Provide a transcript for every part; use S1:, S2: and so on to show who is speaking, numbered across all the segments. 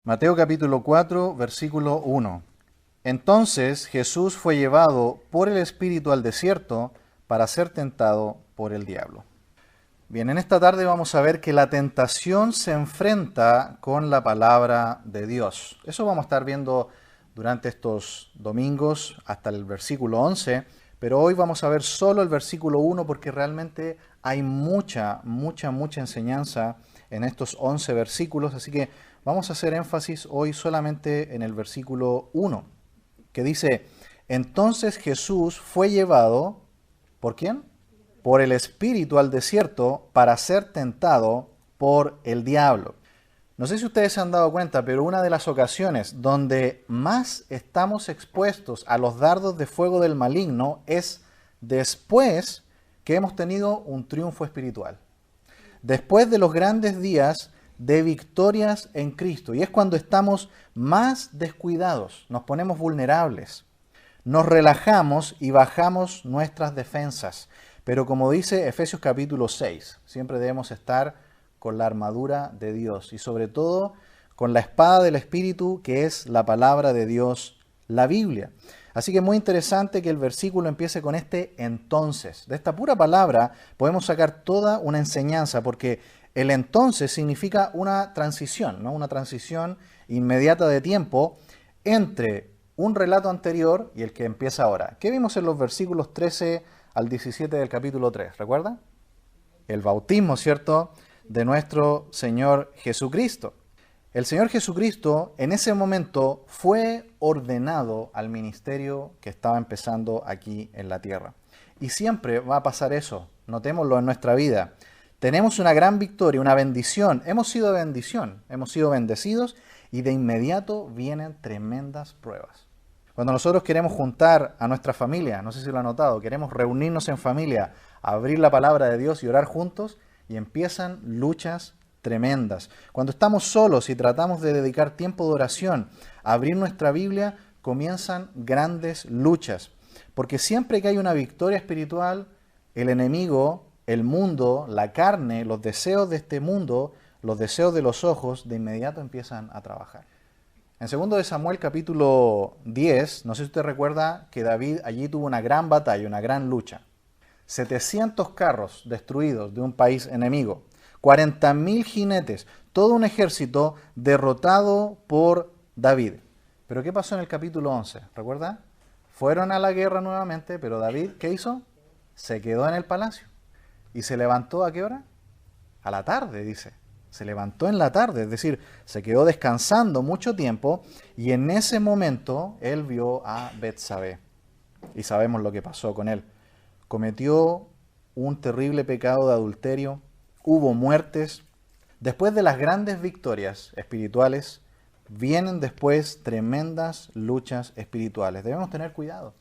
S1: Mateo capítulo 4, versículo 1. Entonces Jesús fue llevado por el Espíritu al desierto para ser tentado por el diablo. Bien, en esta tarde vamos a ver que la tentación se enfrenta con la palabra de Dios. Eso vamos a estar viendo durante estos domingos hasta el versículo 11, pero hoy vamos a ver solo el versículo 1 porque realmente hay mucha enseñanza en estos 11 versículos, así que vamos a hacer énfasis hoy solamente en el versículo 1, que dice, entonces Jesús fue llevado, ¿por quién? Por el Espíritu al desierto para ser tentado por el diablo. No sé si ustedes se han dado cuenta, pero una de las ocasiones donde más estamos expuestos a los dardos de fuego del maligno es después que hemos tenido un triunfo espiritual. Después de los grandes días de victorias en Cristo. Y es cuando estamos más descuidados, nos ponemos vulnerables, nos relajamos y bajamos nuestras defensas. Pero como dice Efesios capítulo 6, siempre debemos estar con la armadura de Dios y sobre todo con la espada del Espíritu, que es la palabra de Dios, la Biblia. Así que es muy interesante que el versículo empiece con este entonces. De esta pura palabra podemos sacar toda una enseñanza, porque el entonces significa una transición, ¿no? Una transición inmediata de tiempo entre un relato anterior y el que empieza ahora. ¿Qué vimos en los versículos 13 al 17 del capítulo 3? ¿Recuerdan? El bautismo, ¿cierto?, de nuestro Señor Jesucristo. El Señor Jesucristo en ese momento fue ordenado al ministerio que estaba empezando aquí en la tierra. Y siempre va a pasar eso, notémoslo en nuestra vida. Tenemos una gran victoria, una bendición, hemos sido bendecidos y de inmediato vienen tremendas pruebas. Cuando nosotros queremos juntar a nuestra familia, no sé si lo han notado, queremos reunirnos en familia, abrir la palabra de Dios y orar juntos, y empiezan luchas tremendas. Cuando estamos solos y tratamos de dedicar tiempo de oración a abrir nuestra Biblia, comienzan grandes luchas. Porque siempre que hay una victoria espiritual, el enemigo, el mundo, la carne, los deseos de este mundo, los deseos de los ojos, de inmediato empiezan a trabajar. En 2 de Samuel capítulo 10, no sé si usted recuerda que David allí tuvo una gran batalla, una gran lucha. 700 carros destruidos de un país enemigo, 40.000 jinetes, todo un ejército derrotado por David. Pero ¿qué pasó en el capítulo 11? ¿Recuerda? Fueron a la guerra nuevamente, pero David, ¿qué hizo? Se quedó en el palacio. ¿Y se levantó a qué hora? A la tarde, dice. Se levantó en la tarde, es decir, se quedó descansando mucho tiempo y en ese momento él vio a Betsabé. Y sabemos lo que pasó con él. Cometió un terrible pecado de adulterio, hubo muertes. Después de las grandes victorias espirituales, vienen después tremendas luchas espirituales. Debemos tener cuidado.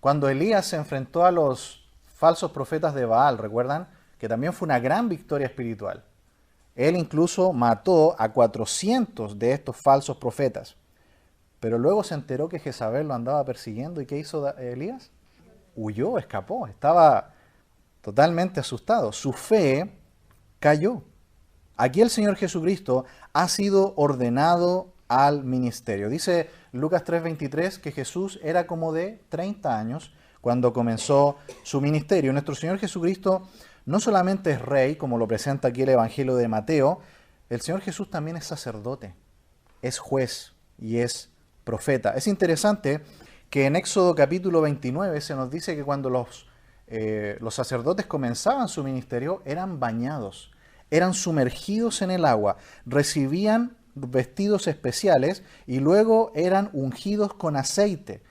S1: Cuando Elías se enfrentó a los falsos profetas de Baal, ¿recuerdan? Que también fue una gran victoria espiritual. Él incluso mató a 400 de estos falsos profetas. Pero luego se enteró que Jezabel lo andaba persiguiendo. ¿Y qué hizo Elías? Huyó, escapó, estaba totalmente asustado. Su fe cayó. Aquí el Señor Jesucristo ha sido ordenado al ministerio. Dice Lucas 3:23 que Jesús era como de 30 años cuando comenzó su ministerio. Nuestro Señor Jesucristo no solamente es rey, como lo presenta aquí el Evangelio de Mateo, el Señor Jesús también es sacerdote, es juez y es profeta. Es interesante que en Éxodo capítulo 29 se nos dice que cuando los sacerdotes comenzaban su ministerio eran bañados, eran sumergidos en el agua, recibían vestidos especiales y luego eran ungidos con aceite.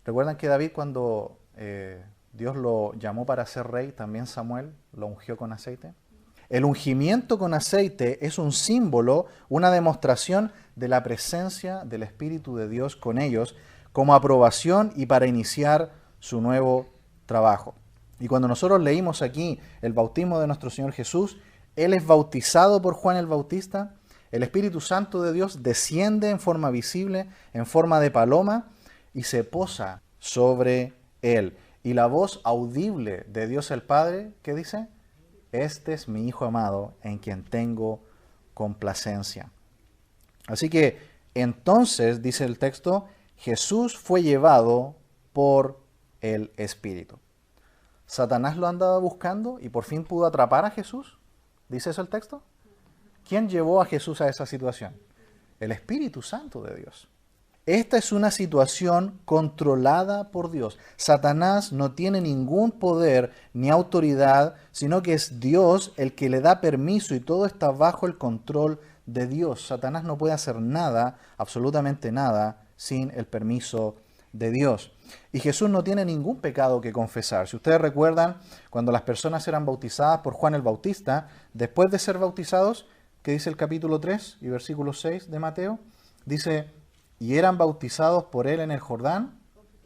S1: ¿Recuerdan que David cuando Dios lo llamó para ser rey, también Samuel lo ungió con aceite? El ungimiento con aceite es un símbolo, una demostración de la presencia del Espíritu de Dios con ellos, como aprobación y para iniciar su nuevo trabajo. Y cuando nosotros leímos aquí el bautismo de nuestro Señor Jesús, Él es bautizado por Juan el Bautista, el Espíritu Santo de Dios desciende en forma visible, en forma de paloma, y se posa sobre Él. Y la voz audible de Dios el Padre, ¿qué dice? Este es mi Hijo amado, en quien tengo complacencia. Así que Entonces, dice el texto, Jesús fue llevado por el Espíritu. ¿Satanás lo andaba buscando y por fin pudo atrapar a Jesús? ¿Dice eso el texto? ¿Quién llevó a Jesús a esa situación? El Espíritu Santo de Dios. Esta es una situación controlada por Dios. Satanás no tiene ningún poder ni autoridad, sino que es Dios el que le da permiso y todo está bajo el control de Dios. Satanás no puede hacer nada, absolutamente nada, sin el permiso de Dios. Y Jesús no tiene ningún pecado que confesar. Si ustedes recuerdan, cuando las personas eran bautizadas por Juan el Bautista, después de ser bautizados, ¿qué dice el capítulo 3 y versículo 6 de Mateo? Dice, y eran bautizados por él en el Jordán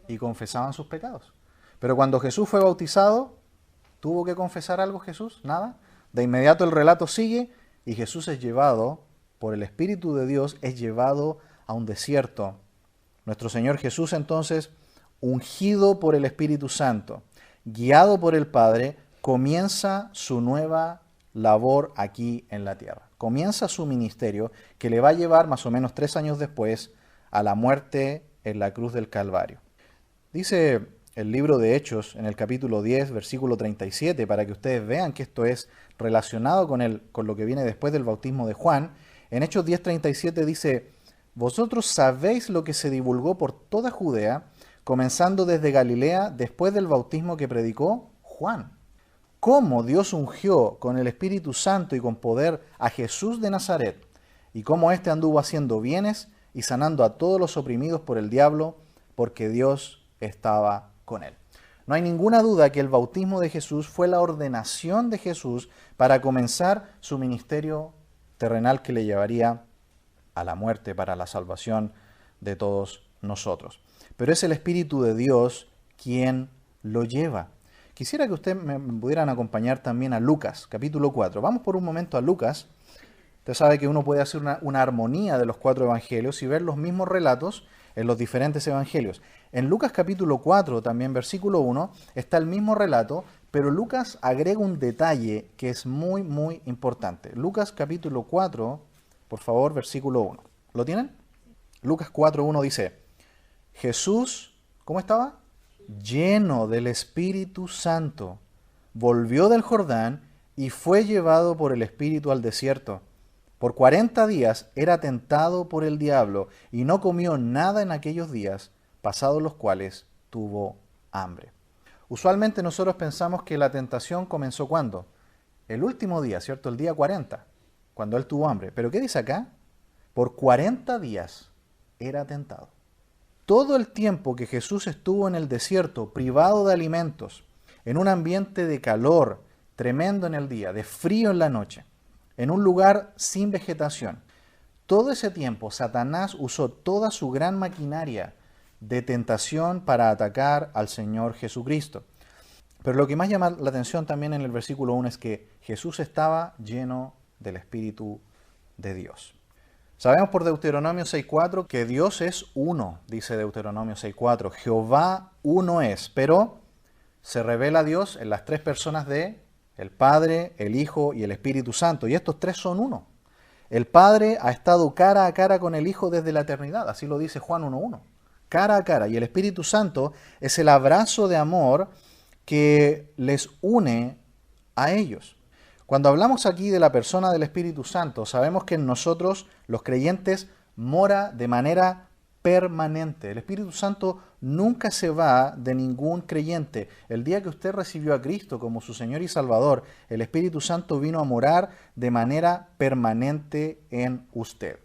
S1: y confesaban sus pecados. Pero cuando Jesús fue bautizado, ¿tuvo que confesar algo Jesús? Nada. De inmediato el relato sigue y Jesús es llevado por el Espíritu de Dios, es llevado a un desierto. Nuestro Señor Jesús entonces, ungido por el Espíritu Santo, guiado por el Padre, comienza su nueva labor aquí en la tierra. Comienza su ministerio que le va a llevar más o menos 3 años después a la muerte en la cruz del Calvario. Dice el libro de Hechos en el capítulo 10, versículo 37, para que ustedes vean que esto es relacionado con lo que viene después del bautismo de Juan. En Hechos 10:37 dice, vosotros sabéis lo que se divulgó por toda Judea, comenzando desde Galilea, después del bautismo que predicó Juan. Cómo Dios ungió con el Espíritu Santo y con poder a Jesús de Nazaret, y cómo éste anduvo haciendo bienes y sanando a todos los oprimidos por el diablo, porque Dios estaba con él. No hay ninguna duda que el bautismo de Jesús fue la ordenación de Jesús para comenzar su ministerio terrenal que le llevaría a la muerte para la salvación de todos nosotros. Pero es el Espíritu de Dios quien lo lleva. Quisiera que ustedes me pudieran acompañar también a Lucas, capítulo 4. Vamos por un momento a Lucas. Usted sabe que uno puede hacer una armonía de los 4 evangelios y ver los mismos relatos en los diferentes evangelios. En Lucas capítulo 4, también versículo 1, está el mismo relato, pero Lucas agrega un detalle que es muy, muy importante. Lucas capítulo 4, por favor, versículo 1. ¿Lo tienen? Lucas 4:1 dice, Jesús, ¿cómo estaba? Lleno del Espíritu Santo, volvió del Jordán y fue llevado por el Espíritu al desierto. Por 40 días era tentado por el diablo y no comió nada en aquellos días, pasados los cuales tuvo hambre. Usualmente nosotros pensamos que la tentación comenzó ¿cuándo? El último día, ¿cierto? El día 40, cuando él tuvo hambre. ¿Pero qué dice acá? Por 40 días era tentado. Todo el tiempo que Jesús estuvo en el desierto, privado de alimentos, en un ambiente de calor tremendo en el día, de frío en la noche, en un lugar sin vegetación, todo ese tiempo Satanás usó toda su gran maquinaria de tentación para atacar al Señor Jesucristo. Pero lo que más llama la atención también en el versículo 1 es que Jesús estaba lleno del Espíritu de Dios. Sabemos por Deuteronomio 6:4 que Dios es uno, dice Deuteronomio 6:4. Jehová uno es, pero se revela a Dios en las 3 personas de el Padre, el Hijo y el Espíritu Santo. Y estos 3 son uno. El Padre ha estado cara a cara con el Hijo desde la eternidad, así lo dice Juan 1:1. Cara a cara. Y el Espíritu Santo es el abrazo de amor que les une a ellos. Cuando hablamos aquí de la persona del Espíritu Santo, sabemos que en nosotros, los creyentes, mora de manera permanente. El Espíritu Santo nunca se va de ningún creyente. El día que usted recibió a Cristo como su Señor y Salvador, el Espíritu Santo vino a morar de manera permanente en usted.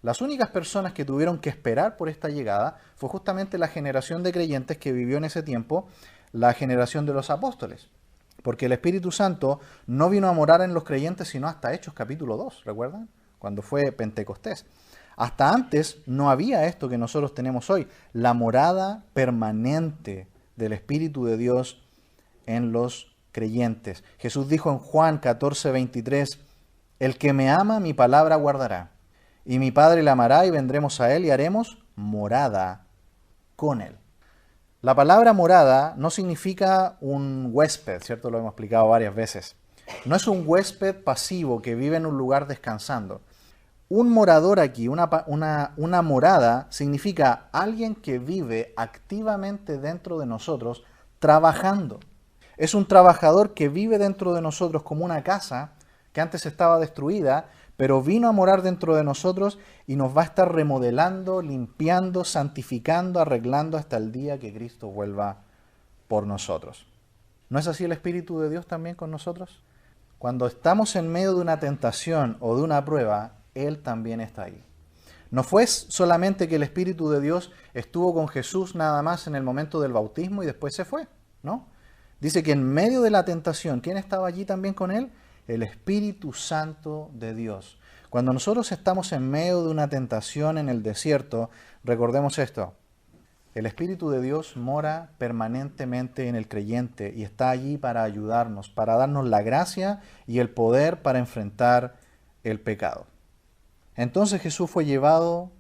S1: Las únicas personas que tuvieron que esperar por esta llegada fue justamente la generación de creyentes que vivió en ese tiempo, la generación de los apóstoles. Porque el Espíritu Santo no vino a morar en los creyentes sino hasta Hechos capítulo 2, ¿recuerdan? Cuando fue Pentecostés. Hasta antes no había esto que nosotros tenemos hoy, la morada permanente del Espíritu de Dios en los creyentes. Jesús dijo en Juan 14:23, el que me ama mi palabra guardará, y mi Padre le amará y vendremos a él y haremos morada con él. La palabra morada no significa un huésped, ¿cierto? Lo hemos explicado varias veces. No es un huésped pasivo que vive en un lugar descansando. Un morador aquí, una morada, significa alguien que vive activamente dentro de nosotros, trabajando. Es un trabajador que vive dentro de nosotros como una casa que antes estaba destruida, pero vino a morar dentro de nosotros y nos va a estar remodelando, limpiando, santificando, arreglando hasta el día que Cristo vuelva por nosotros. ¿No es así el Espíritu de Dios también con nosotros? Cuando estamos en medio de una tentación o de una prueba, Él también está ahí. No fue solamente que el Espíritu de Dios estuvo con Jesús nada más en el momento del bautismo y después se fue, ¿no? Dice que en medio de la tentación, ¿quién estaba allí también con Él? El Espíritu Santo de Dios. Cuando nosotros estamos en medio de una tentación en el desierto, recordemos esto. El Espíritu de Dios mora permanentemente en el creyente y está allí para ayudarnos, para darnos la gracia y el poder para enfrentar el pecado. Entonces Jesús fue llevado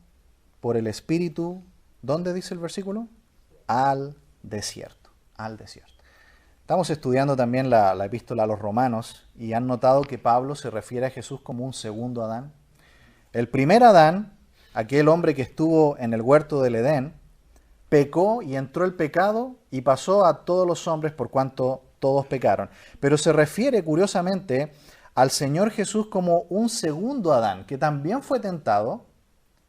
S1: por el Espíritu, ¿dónde dice el versículo? Al desierto, al desierto. Estamos estudiando también la epístola a los Romanos y han notado que Pablo se refiere a Jesús como un segundo Adán. El primer Adán, aquel hombre que estuvo en el huerto del Edén, pecó y entró el pecado y pasó a todos los hombres por cuanto todos pecaron. Pero se refiere curiosamente al Señor Jesús como un segundo Adán, que también fue tentado,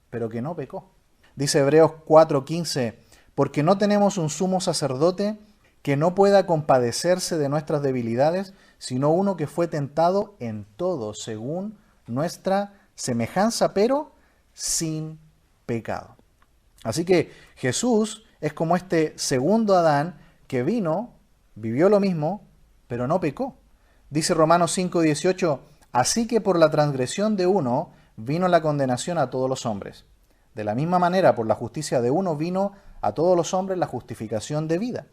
S1: pero que no pecó. Dice Hebreos 4:15, porque no tenemos un sumo sacerdote que no pueda compadecerse de nuestras debilidades, sino uno que fue tentado en todo, según nuestra semejanza, pero sin pecado. Así que Jesús es como este segundo Adán que vino, vivió lo mismo, pero no pecó. Dice Romanos 5:18, así que por la transgresión de uno vino la condenación a todos los hombres. De la misma manera, por la justicia de uno vino a todos los hombres la justificación de vida.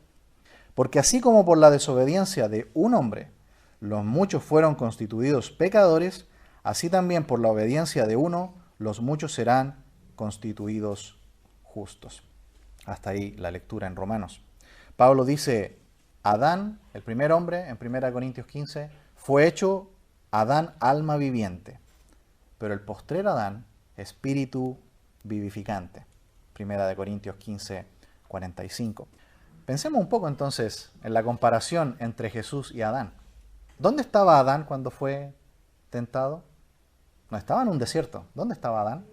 S1: Porque así como por la desobediencia de un hombre los muchos fueron constituidos pecadores, así también por la obediencia de uno los muchos serán constituidos justos. Hasta ahí la lectura en Romanos. Pablo dice, Adán, el primer hombre, en 1 Corintios 15, fue hecho Adán alma viviente, pero el postrer Adán, espíritu vivificante. 1 Corintios 15, 45. Pensemos un poco entonces en la comparación entre Jesús y Adán. ¿Dónde estaba Adán cuando fue tentado? No estaba en un desierto. ¿Dónde estaba Adán?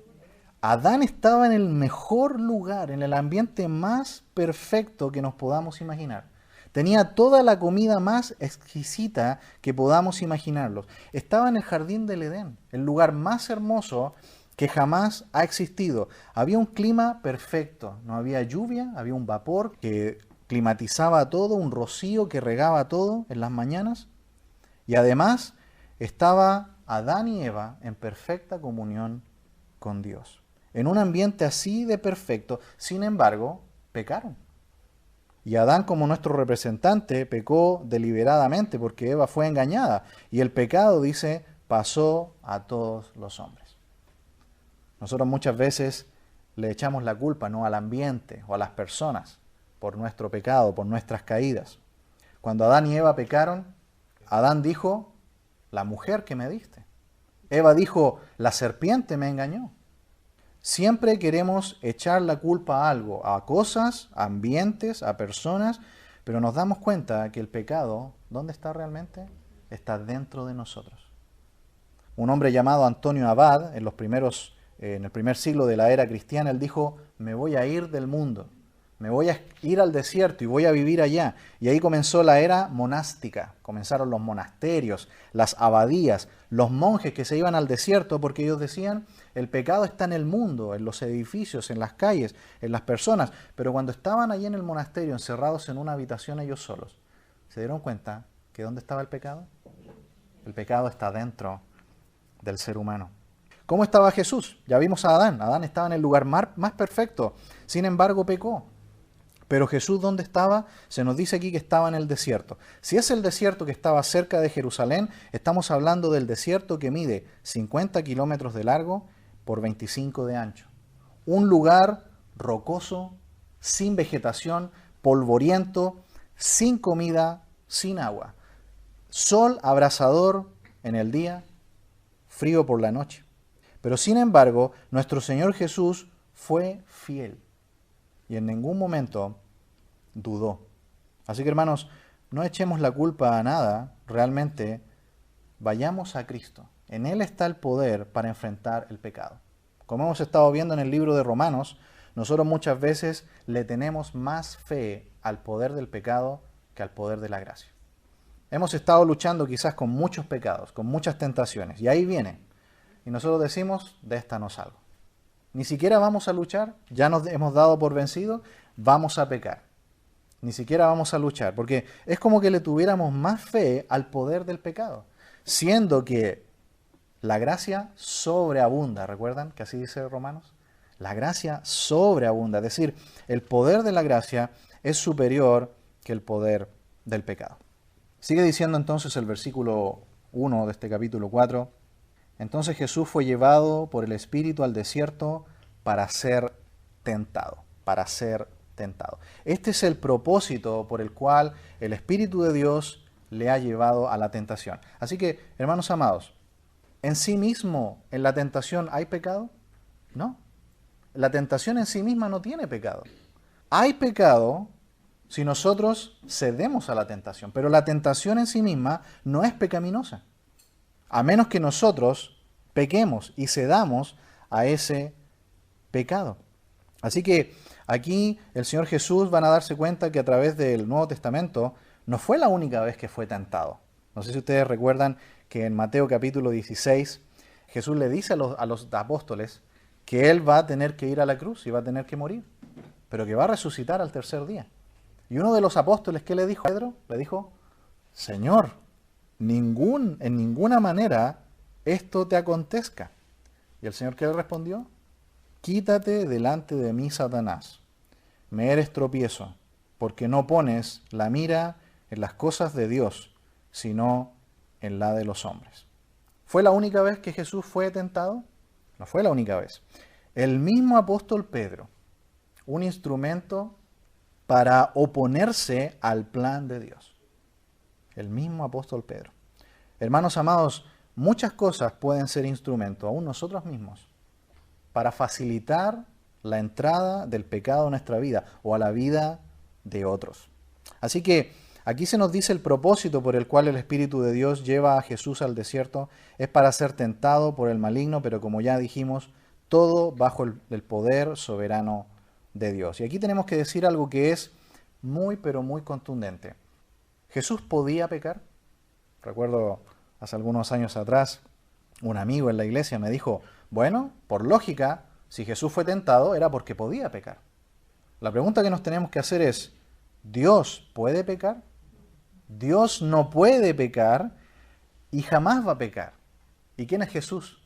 S1: Adán estaba en el mejor lugar, en el ambiente más perfecto que nos podamos imaginar. Tenía toda la comida más exquisita que podamos imaginarlo. Estaba en el jardín del Edén, el lugar más hermoso que jamás ha existido. Había un clima perfecto, no había lluvia, había un vapor que climatizaba todo, un rocío que regaba todo en las mañanas. Y además estaba Adán y Eva en perfecta comunión con Dios. En un ambiente así de perfecto, sin embargo, pecaron. Y Adán, como nuestro representante, pecó deliberadamente porque Eva fue engañada. Y el pecado, dice, pasó a todos los hombres. Nosotros muchas veces le echamos la culpa, no al ambiente o a las personas por nuestro pecado, por nuestras caídas. Cuando Adán y Eva pecaron, Adán dijo, la mujer que me diste. Eva dijo, la serpiente me engañó. Siempre queremos echar la culpa a algo, a cosas, a ambientes, a personas, pero nos damos cuenta que el pecado, ¿dónde está realmente? Está dentro de nosotros. Un hombre llamado Antonio Abad, en el primer siglo de la era cristiana, él dijo, me voy a ir del mundo, me voy a ir al desierto y voy a vivir allá. Y ahí comenzó la era monástica, comenzaron los monasterios, las abadías, los monjes que se iban al desierto porque ellos decían, el pecado está en el mundo, en los edificios, en las calles, en las personas. Pero cuando estaban allí en el monasterio, encerrados en una habitación ellos solos, se dieron cuenta que ¿dónde estaba el pecado? El pecado está dentro del ser humano. ¿Cómo estaba Jesús? Ya vimos a Adán. Adán estaba en el lugar más perfecto. Sin embargo, pecó. Pero Jesús, ¿dónde estaba? Se nos dice aquí que estaba en el desierto. Si es el desierto que estaba cerca de Jerusalén, estamos hablando del desierto que mide 50 kilómetros de largo por 25 de ancho. Un lugar rocoso, sin vegetación, polvoriento, sin comida, sin agua. Sol abrasador en el día, frío por la noche. Pero sin embargo, nuestro Señor Jesús fue fiel y en ningún momento dudó. Así que hermanos, no echemos la culpa a nada, realmente vayamos a Cristo. En Él está el poder para enfrentar el pecado. Como hemos estado viendo en el libro de Romanos, nosotros muchas veces le tenemos más fe al poder del pecado que al poder de la gracia. Hemos estado luchando quizás con muchos pecados, con muchas tentaciones, y ahí vienen. Y nosotros decimos, de esta no salgo. Ni siquiera vamos a luchar, ya nos hemos dado por vencido, vamos a pecar. Ni siquiera vamos a luchar, porque es como que le tuviéramos más fe al poder del pecado, siendo que la gracia sobreabunda. ¿Recuerdan que así dice Romanos? La gracia sobreabunda, es decir, el poder de la gracia es superior que el poder del pecado. Sigue diciendo entonces el versículo 1 de este capítulo 4. Entonces Jesús fue llevado por el Espíritu al desierto para ser tentado, para ser tentado. Este es el propósito por el cual el Espíritu de Dios le ha llevado a la tentación. Así que, hermanos amados, ¿en sí mismo en la tentación hay pecado? No. La tentación en sí misma no tiene pecado. Hay pecado si nosotros cedemos a la tentación, pero la tentación en sí misma no es pecaminosa, a menos que nosotros pequemos y cedamos a ese pecado. Así que aquí el Señor Jesús van a darse cuenta que a través del Nuevo Testamento no fue la única vez que fue tentado. No sé si ustedes recuerdan que en Mateo capítulo 16 Jesús le dice a los apóstoles que Él va a tener que ir a la cruz y va a tener que morir, pero que va a resucitar al tercer día. Y uno de los apóstoles, ¿qué le dijo a Pedro? Le dijo, Señor, en ninguna manera esto te acontezca. ¿Y el Señor qué le respondió? Quítate delante de mí, Satanás. Me eres tropiezo, porque no pones la mira en las cosas de Dios, sino en la de los hombres. ¿Fue la única vez que Jesús fue tentado? No fue la única vez. El mismo apóstol Pedro, un instrumento para oponerse al plan de Dios. El mismo apóstol Pedro. Hermanos amados, muchas cosas pueden ser instrumento, aún nosotros mismos, para facilitar la entrada del pecado a nuestra vida o a la vida de otros. Así que aquí se nos dice el propósito por el cual el Espíritu de Dios lleva a Jesús al desierto, es para ser tentado por el maligno, pero como ya dijimos, todo bajo el poder soberano de Dios. Y aquí tenemos que decir algo que es muy, pero muy contundente. ¿Jesús podía pecar? Recuerdo hace algunos años atrás, un amigo en la iglesia me dijo, bueno, por lógica, si Jesús fue tentado era porque podía pecar. La pregunta que nos tenemos que hacer es, ¿Dios puede pecar? Dios no puede pecar y jamás va a pecar. ¿Y quién es Jesús?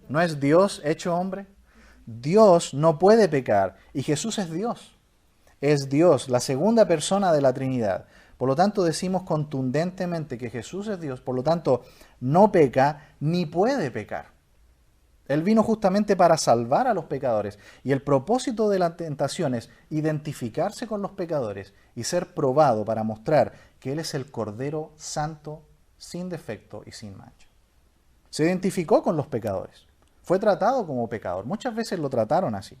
S1: ¿No es Dios hecho hombre? Dios no puede pecar y Jesús es Dios. Es Dios, la segunda persona de la Trinidad. Por lo tanto, decimos contundentemente que Jesús es Dios, por lo tanto, no peca ni puede pecar. Él vino justamente para salvar a los pecadores. Y el propósito de la tentación es identificarse con los pecadores y ser probado para mostrar que Él es el Cordero Santo, sin defecto y sin mancha. Se identificó con los pecadores. Fue tratado como pecador. Muchas veces lo trataron así.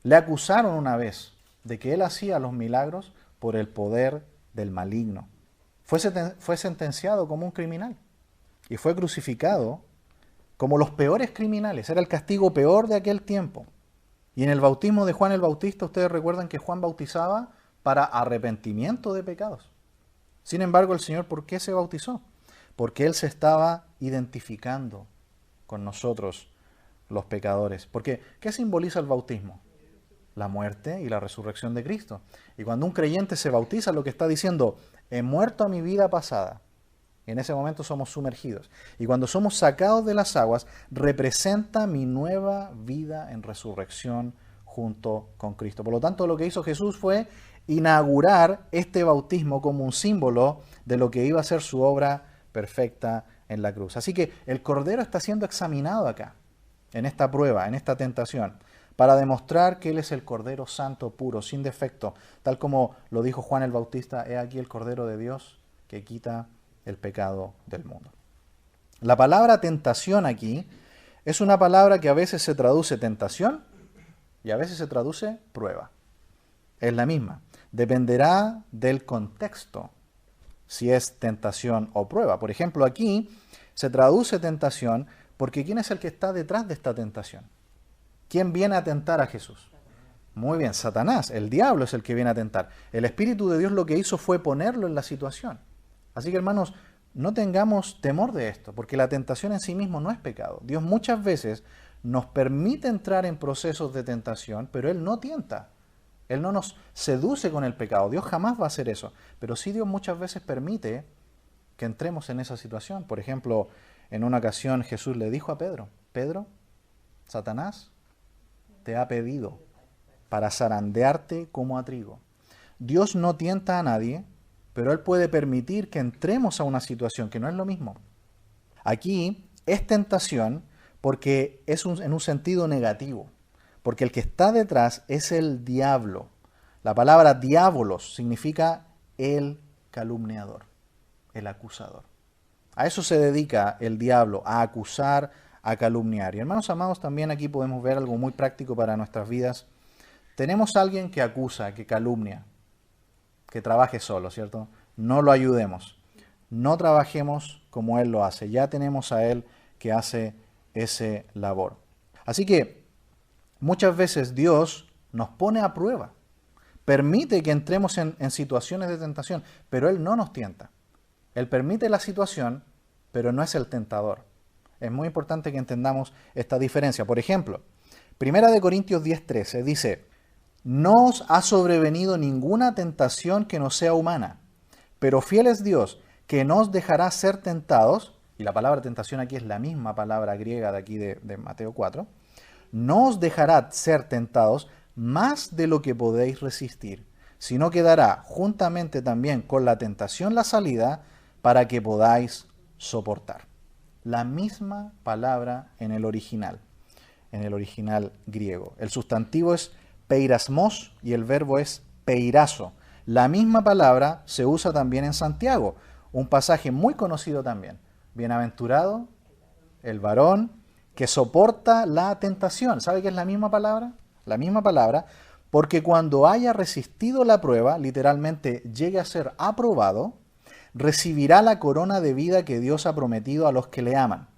S1: Le acusaron una vez de que Él hacía los milagros por el poder del maligno. Fue sentenciado como un criminal y fue crucificado como los peores criminales. Era el castigo peor de aquel tiempo. Y en el bautismo de Juan el Bautista, ustedes recuerdan que Juan bautizaba para arrepentimiento de pecados. Sin embargo, el Señor, ¿por qué se bautizó? Porque Él se estaba identificando con nosotros, los pecadores. Porque, ¿qué simboliza el bautismo? La muerte y la resurrección de Cristo. Y cuando un creyente se bautiza, lo que está diciendo, he muerto a mi vida pasada. Y en ese momento somos sumergidos. Y cuando somos sacados de las aguas, representa mi nueva vida en resurrección junto con Cristo. Por lo tanto, lo que hizo Jesús fue inaugurar este bautismo como un símbolo de lo que iba a ser su obra perfecta en la cruz. Así que el Cordero está siendo examinado acá, en esta prueba, en esta tentación, para demostrar que Él es el Cordero Santo, puro, sin defecto, tal como lo dijo Juan el Bautista, he aquí el Cordero de Dios que quita el pecado del mundo. La palabra tentación aquí Es una palabra que a veces se traduce tentación y a veces se traduce prueba. Es la misma. Dependerá del contexto si es tentación o prueba. Por ejemplo, aquí se traduce tentación porque ¿quién es el que está detrás de esta tentación? ¿Quién viene a tentar a Jesús? Muy bien, Satanás, el diablo es el que viene a tentar. El Espíritu de Dios lo que hizo fue ponerlo en la situación. Así que hermanos, no tengamos temor de esto, porque la tentación en sí mismo no es pecado. Dios muchas veces nos permite entrar en procesos de tentación, pero Él no tienta. Él no nos seduce con el pecado. Dios jamás va a hacer eso. Pero sí Dios muchas veces permite que entremos en esa situación. Por ejemplo, en una ocasión Jesús le dijo a Pedro, Pedro, Satanás te ha pedido para zarandearte como a trigo. Dios no tienta a nadie, pero Él puede permitir que entremos a una situación que no es lo mismo. Aquí es tentación porque es en un sentido negativo, porque el que está detrás es el diablo. La palabra diabolos significa el calumniador, el acusador. A eso se dedica el diablo, a acusar, a calumniar. Y hermanos amados, también aquí podemos ver algo muy práctico para nuestras vidas. Tenemos a alguien que acusa, que calumnia, que trabaje solo, ¿cierto? No lo ayudemos. No trabajemos como él lo hace. Ya tenemos a él que hace ese labor. Así que muchas veces Dios nos pone a prueba. Permite que entremos en situaciones de tentación, pero Él no nos tienta. Él permite la situación, pero no es el tentador. Es muy importante que entendamos esta diferencia. Por ejemplo, 1 Corintios 10:13 dice, no os ha sobrevenido ninguna tentación que no sea humana, pero fiel es Dios, que no os dejará ser tentados, y la palabra tentación aquí es la misma palabra griega de aquí de Mateo 4, no os dejará ser tentados más de lo que podéis resistir, sino que dará juntamente también con la tentación la salida para que podáis soportar. La misma palabra en el original griego. El sustantivo es peirasmos y el verbo es peirazo. La misma palabra se usa también en Santiago, un pasaje muy conocido también. Bienaventurado el varón que soporta la tentación. ¿Sabe qué es la misma palabra? La misma palabra, porque cuando haya resistido la prueba, literalmente llegue a ser aprobado, recibirá la corona de vida que Dios ha prometido a los que le aman.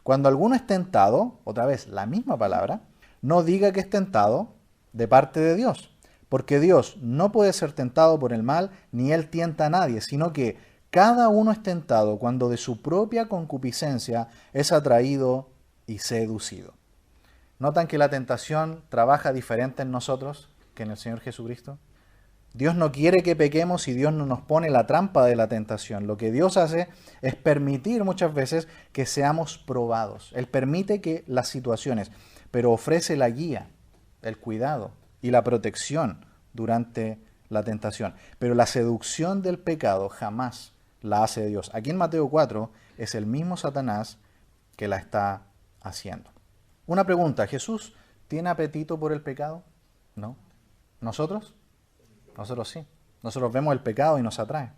S1: Cuando alguno es tentado, otra vez la misma palabra, no diga que es tentado de parte de Dios, porque Dios no puede ser tentado por el mal, ni Él tienta a nadie, sino que cada uno es tentado cuando de su propia concupiscencia es atraído y seducido. ¿Notan que la tentación trabaja diferente en nosotros que en el Señor Jesucristo? Dios no quiere que pequemos y Dios no nos pone la trampa de la tentación. Lo que Dios hace es permitir muchas veces que seamos probados. Él permite que las situaciones, pero ofrece la guía, el cuidado y la protección durante la tentación. Pero la seducción del pecado jamás la hace Dios. Aquí en Mateo 4 es el mismo Satanás que la está haciendo. Una pregunta, ¿Jesús tiene apetito por el pecado? No. ¿Nosotros? Nosotros sí. Nosotros vemos el pecado y nos atrae.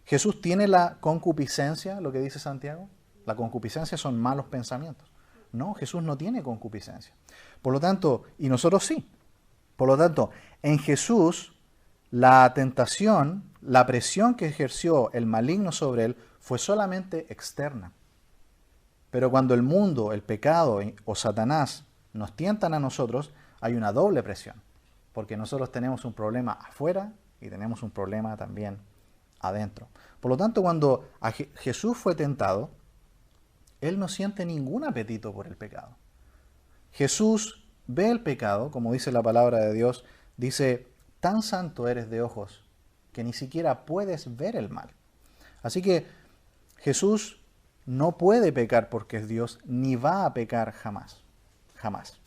S1: ¿Jesús tiene la concupiscencia, lo que dice Santiago? La concupiscencia son malos pensamientos. No, Jesús no tiene concupiscencia. Por lo tanto, y nosotros sí. Por lo tanto, en Jesús, la tentación, la presión que ejerció el maligno sobre él fue solamente externa. Pero cuando el mundo, el pecado o Satanás nos tientan a nosotros, hay una doble presión. Porque nosotros tenemos un problema afuera y tenemos un problema también adentro. Por lo tanto, cuando Jesús fue tentado, Él no siente ningún apetito por el pecado. Jesús ve el pecado, como dice la palabra de Dios, dice, tan santo eres de ojos que ni siquiera puedes ver el mal. Así que Jesús no puede pecar porque es Dios, ni va a pecar jamás. Jamás.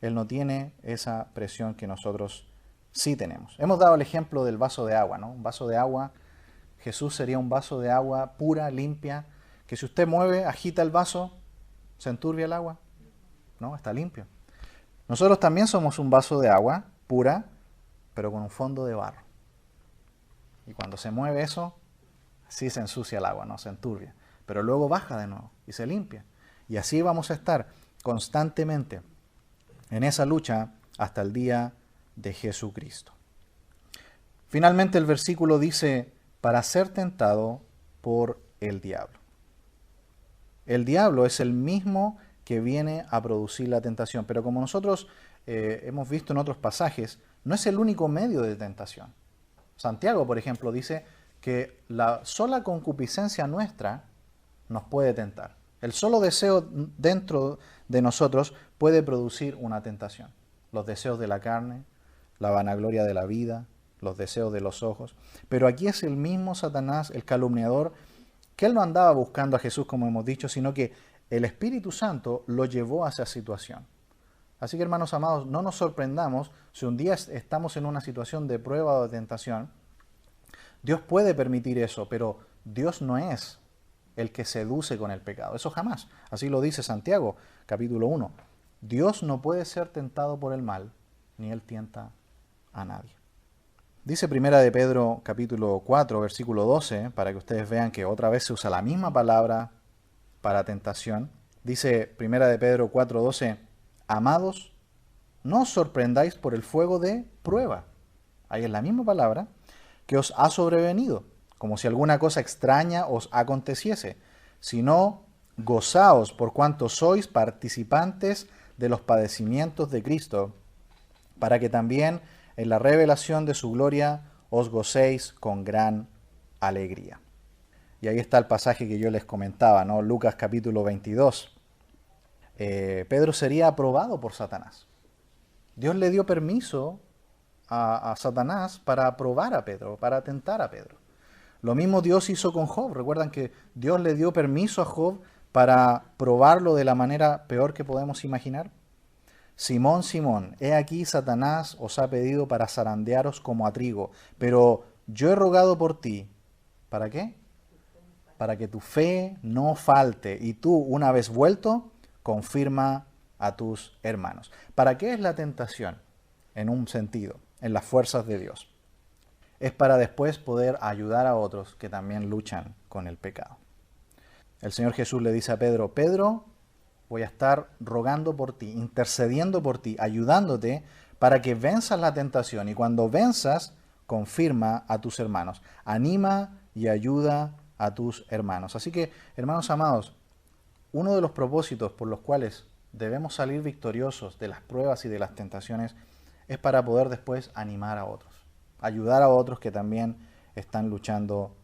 S1: Él no tiene esa presión que nosotros sí tenemos. Hemos dado el ejemplo del vaso de agua, ¿no? Un vaso de agua, Jesús sería un vaso de agua pura, limpia, que si usted mueve, agita el vaso, se enturbia el agua. No, está limpio. Nosotros también somos un vaso de agua pura, pero con un fondo de barro. Y cuando se mueve eso, sí se ensucia el agua, no se enturbia. Pero luego baja de nuevo y se limpia. Y así vamos a estar constantemente en esa lucha hasta el día de Jesucristo. Finalmente el versículo dice, para ser tentado por el diablo. El diablo es el mismo que viene a producir la tentación, pero como nosotros hemos visto en otros pasajes, no es el único medio de tentación. Santiago, por ejemplo, dice que la sola concupiscencia nuestra nos puede tentar. El solo deseo dentro de nosotros puede producir una tentación. Los deseos de la carne, la vanagloria de la vida, los deseos de los ojos. Pero aquí es el mismo Satanás, el calumniador, que él no andaba buscando a Jesús, como hemos dicho, sino que el Espíritu Santo lo llevó a esa situación. Así que, hermanos amados, no nos sorprendamos si un día estamos en una situación de prueba o de tentación. Dios puede permitir eso, pero Dios no es el que seduce con el pecado. Eso jamás. Así lo dice Santiago, capítulo 1. Dios no puede ser tentado por el mal, ni él tienta a nadie. Dice Primera de Pedro, capítulo 4, versículo 12, para que ustedes vean que otra vez se usa la misma palabra para tentación. Dice Primera de Pedro 4, 12, amados, no os sorprendáis por el fuego de prueba. Ahí es la misma palabra que os ha sobrevenido, como si alguna cosa extraña os aconteciese, sino gozaos por cuanto sois participantes de los padecimientos de Cristo, para que también en la revelación de su gloria os gocéis con gran alegría. Y ahí está el pasaje que yo les comentaba, ¿no? Lucas capítulo 22. Pedro sería aprobado por Satanás. Dios le dio permiso a Satanás para probar a Pedro, para tentar a Pedro. Lo mismo Dios hizo con Job. Recuerdan que Dios le dio permiso a Job para probarlo de la manera peor que podemos imaginar. Simón, Simón, he aquí Satanás os ha pedido para zarandearos como a trigo, pero yo he rogado por ti. ¿Para qué? Para que tu fe no falte y tú, una vez vuelto, confirma a tus hermanos. ¿Para qué es la tentación? En un sentido, en las fuerzas de Dios. Es para después poder ayudar a otros que también luchan con el pecado. El Señor Jesús le dice a Pedro, Pedro, voy a estar rogando por ti, intercediendo por ti, ayudándote para que venzas la tentación. Y cuando venzas, confirma a tus hermanos. Anima y ayuda a tus hermanos. Así que, hermanos amados, uno de los propósitos por los cuales debemos salir victoriosos de las pruebas y de las tentaciones es para poder después animar a otros, ayudar a otros que también están luchando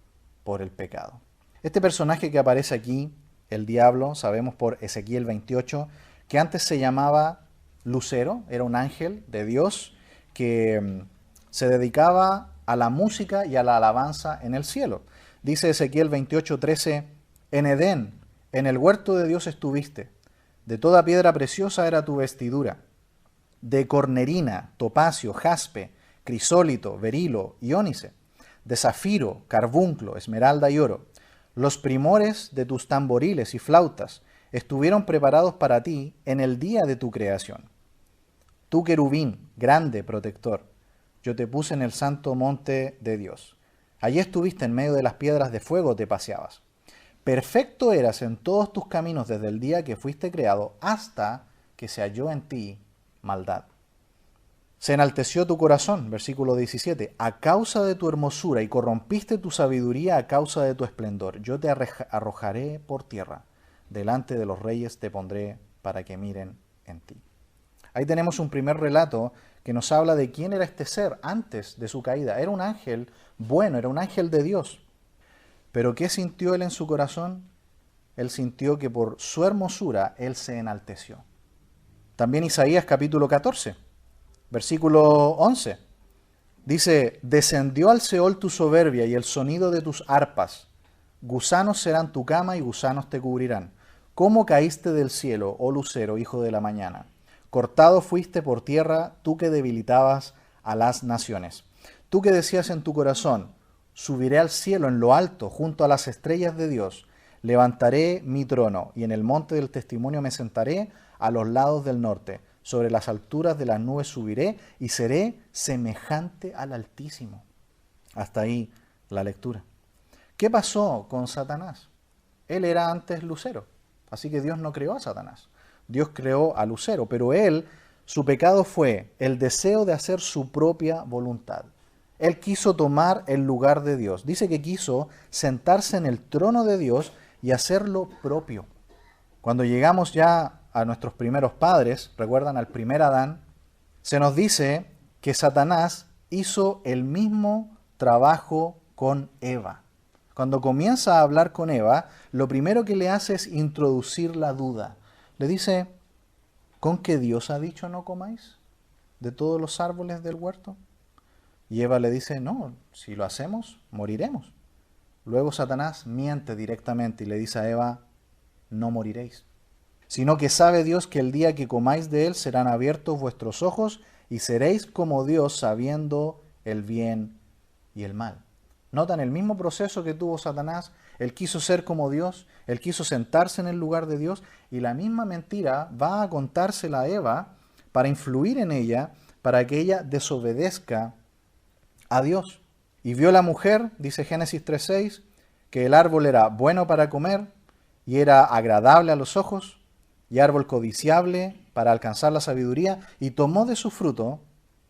S1: por el pecado. Este personaje que aparece aquí, el diablo, sabemos por Ezequiel 28, que antes se llamaba Lucero, era un ángel de Dios que se dedicaba a la música y a la alabanza en el cielo. Dice Ezequiel 28:13, en Edén, en el huerto de Dios estuviste, de toda piedra preciosa era tu vestidura, de cornerina, topacio, jaspe, crisólito, berilo y ónice, de zafiro, carbunclo, esmeralda y oro. Los primores de tus tamboriles y flautas estuvieron preparados para ti en el día de tu creación. Tú, querubín, grande protector, yo te puse en el santo monte de Dios. Allí estuviste en medio de las piedras de fuego, te paseabas. Perfecto eras en todos tus caminos desde el día que fuiste creado hasta que se halló en ti maldad. Se enalteció tu corazón, versículo 17, a causa de tu hermosura y corrompiste tu sabiduría a causa de tu esplendor. Yo te arrojaré por tierra, delante de los reyes te pondré para que miren en ti. Ahí tenemos un primer relato que nos habla de quién era este ser antes de su caída. Era un ángel bueno, era un ángel de Dios. Pero ¿qué sintió él en su corazón? Él sintió que por su hermosura él se enalteció. También Isaías capítulo 14. Versículo 11, dice, descendió al Seol tu soberbia y el sonido de tus arpas. Gusanos serán tu cama y gusanos te cubrirán. ¿Cómo caíste del cielo, oh lucero, hijo de la mañana? Cortado fuiste por tierra, tú que debilitabas a las naciones. Tú que decías en tu corazón, subiré al cielo en lo alto, junto a las estrellas de Dios. Levantaré mi trono y en el monte del testimonio me sentaré a los lados del norte. Sobre las alturas de las nubes subiré y seré semejante al Altísimo. Hasta ahí la lectura. ¿Qué pasó con Satanás? Él era antes lucero. Así que Dios no creó a Satanás. Dios creó a Lucero, pero él, su pecado fue el deseo de hacer su propia voluntad. Él quiso tomar el lugar de Dios. Dice que quiso sentarse en el trono de Dios y hacer lo propio. Cuando llegamos ya a nuestros primeros padres, recuerdan al primer Adán, se nos dice que Satanás hizo el mismo trabajo con Eva. Cuando comienza a hablar con Eva, lo primero que le hace es introducir la duda. Le dice, ¿con qué Dios ha dicho no comáis de todos los árboles del huerto? Y Eva le dice, no, si lo hacemos, moriremos. Luego Satanás miente directamente y le dice a Eva, no moriréis, sino que sabe Dios que el día que comáis de él serán abiertos vuestros ojos y seréis como Dios sabiendo el bien y el mal. Notan el mismo proceso que tuvo Satanás. Él quiso ser como Dios, él quiso sentarse en el lugar de Dios y la misma mentira va a contársela a Eva para influir en ella, para que ella desobedezca a Dios. Y vio la mujer, dice Génesis 3:6, que el árbol era bueno para comer y era agradable a los ojos y árbol codiciable para alcanzar la sabiduría, y tomó de su fruto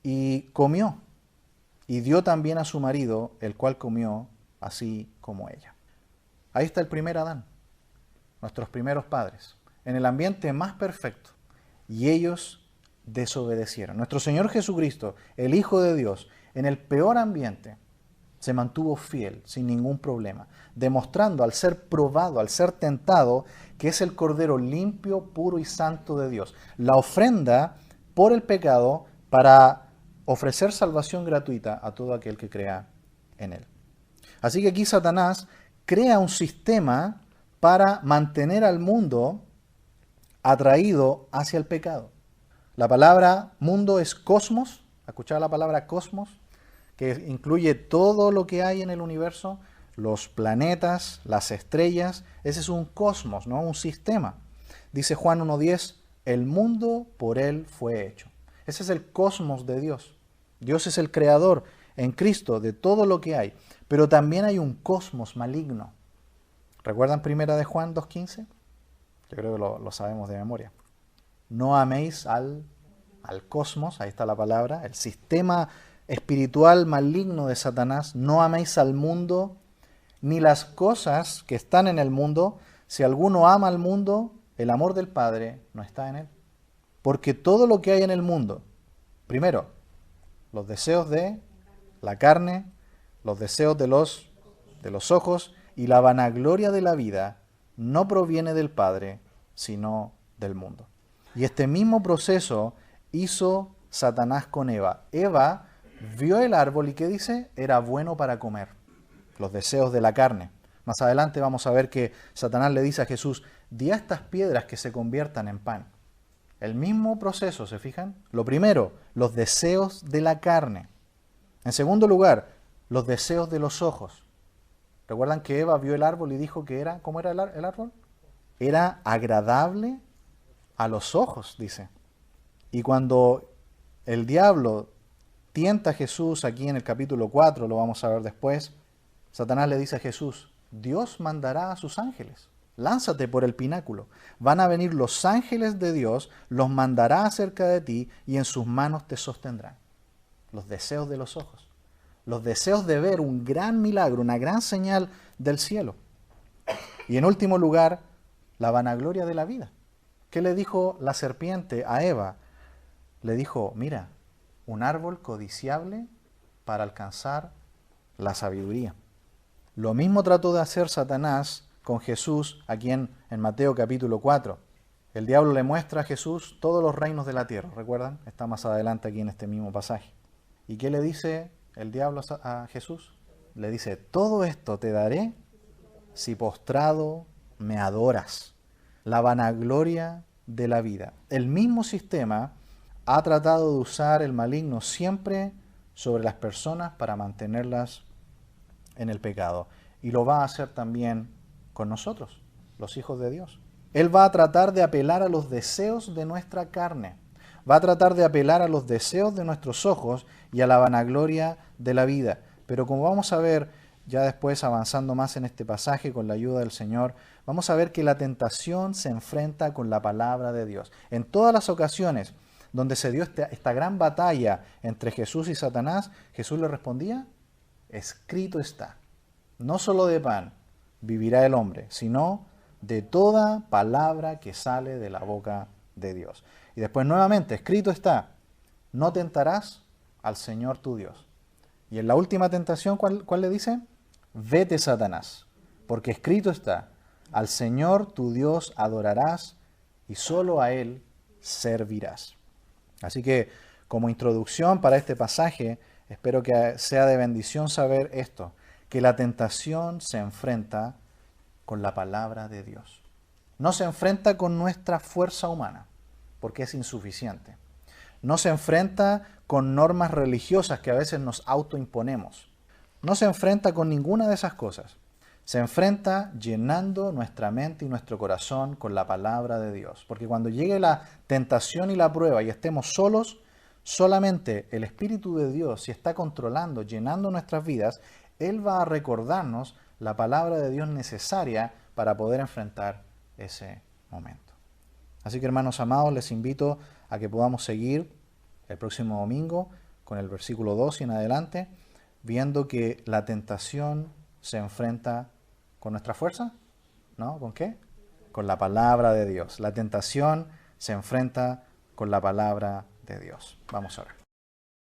S1: y comió. Y dio también a su marido, el cual comió así como ella. Ahí está el primer Adán, nuestros primeros padres, en el ambiente más perfecto. Y ellos desobedecieron. Nuestro Señor Jesucristo, el Hijo de Dios, en el peor ambiente, se mantuvo fiel, sin ningún problema, demostrando al ser probado, al ser tentado, que es el Cordero limpio, puro y santo de Dios. La ofrenda por el pecado para ofrecer salvación gratuita a todo aquel que crea en él. Así que aquí Satanás crea un sistema para mantener al mundo atraído hacia el pecado. La palabra mundo es cosmos. ¿Escuchado la palabra cosmos? Que incluye todo lo que hay en el universo, los planetas, las estrellas. Ese es un cosmos, ¿no? Un sistema. Dice Juan 1:10, el mundo por él fue hecho. Ese es el cosmos de Dios. Dios es el creador en Cristo de todo lo que hay. Pero también hay un cosmos maligno. ¿Recuerdan primera de Juan 2:15? Yo creo que lo sabemos de memoria. No améis al cosmos, ahí está la palabra, el sistema espiritual maligno de Satanás. No améis al mundo, ni las cosas que están en el mundo. Si alguno ama al mundo, el amor del Padre no está en él. Porque todo lo que hay en el mundo, primero, los deseos de la carne, los deseos de los ojos y la vanagloria de la vida, no proviene del Padre, sino del mundo. Y este mismo proceso hizo Satanás con Eva. Eva vio el árbol y ¿qué dice? Era bueno para comer. Los deseos de la carne. Más adelante vamos a ver que Satanás le dice a Jesús, di a estas piedras que se conviertan en pan. El mismo proceso, ¿se fijan? Lo primero, los deseos de la carne. En segundo lugar, los deseos de los ojos. ¿Recuerdan que Eva vio el árbol y dijo que era, ¿cómo era el árbol? Era agradable a los ojos, dice. Y cuando el diablo tienta a Jesús aquí en el capítulo 4, lo vamos a ver después, Satanás le dice a Jesús, Dios mandará a sus ángeles. Lánzate por el pináculo. Van a venir los ángeles de Dios, los mandará acerca de ti y en sus manos te sostendrán. Los deseos de los ojos. Los deseos de ver un gran milagro, una gran señal del cielo. Y en último lugar, la vanagloria de la vida. ¿Qué le dijo la serpiente a Eva? Le dijo, mira, un árbol codiciable para alcanzar la sabiduría. Lo mismo trató de hacer Satanás con Jesús aquí en Mateo capítulo 4. El diablo le muestra a Jesús todos los reinos de la tierra, ¿recuerdan? Está más adelante aquí en este mismo pasaje. ¿Y qué le dice el diablo a Jesús? Le dice, todo esto te daré si postrado me adoras. La vanagloria de la vida. El mismo sistema ha tratado de usar el maligno siempre sobre las personas para mantenerlas en el pecado. Y lo va a hacer también con nosotros, los hijos de Dios. Él va a tratar de apelar a los deseos de nuestra carne. Va a tratar de apelar a los deseos de nuestros ojos y a la vanagloria de la vida. Pero como vamos a ver ya después avanzando más en este pasaje con la ayuda del Señor, vamos a ver que la tentación se enfrenta con la palabra de Dios. En todas las ocasiones donde se dio esta gran batalla entre Jesús y Satanás, Jesús le respondía, escrito está, no solo de pan vivirá el hombre, sino de toda palabra que sale de la boca de Dios. Y después nuevamente, escrito está, no tentarás al Señor tu Dios. Y en la última tentación, ¿cuál le dice? Vete, Satanás, porque escrito está, al Señor tu Dios adorarás y solo a Él servirás. Así que, como introducción para este pasaje, espero que sea de bendición saber esto, que la tentación se enfrenta con la palabra de Dios. No se enfrenta con nuestra fuerza humana, porque es insuficiente. No se enfrenta con normas religiosas que a veces nos autoimponemos. No se enfrenta con ninguna de esas cosas. Se enfrenta llenando nuestra mente y nuestro corazón con la palabra de Dios. Porque cuando llegue la tentación y la prueba y estemos solos, solamente el Espíritu de Dios, si está controlando, llenando nuestras vidas, Él va a recordarnos la palabra de Dios necesaria para poder enfrentar ese momento. Así que, hermanos amados, les invito a que podamos seguir el próximo domingo con el versículo 2 y en adelante, viendo que la tentación se enfrenta con nuestra fuerza, ¿no? ¿Con qué? Con la palabra de Dios. La tentación se enfrenta con la palabra de Dios. Vamos a ver.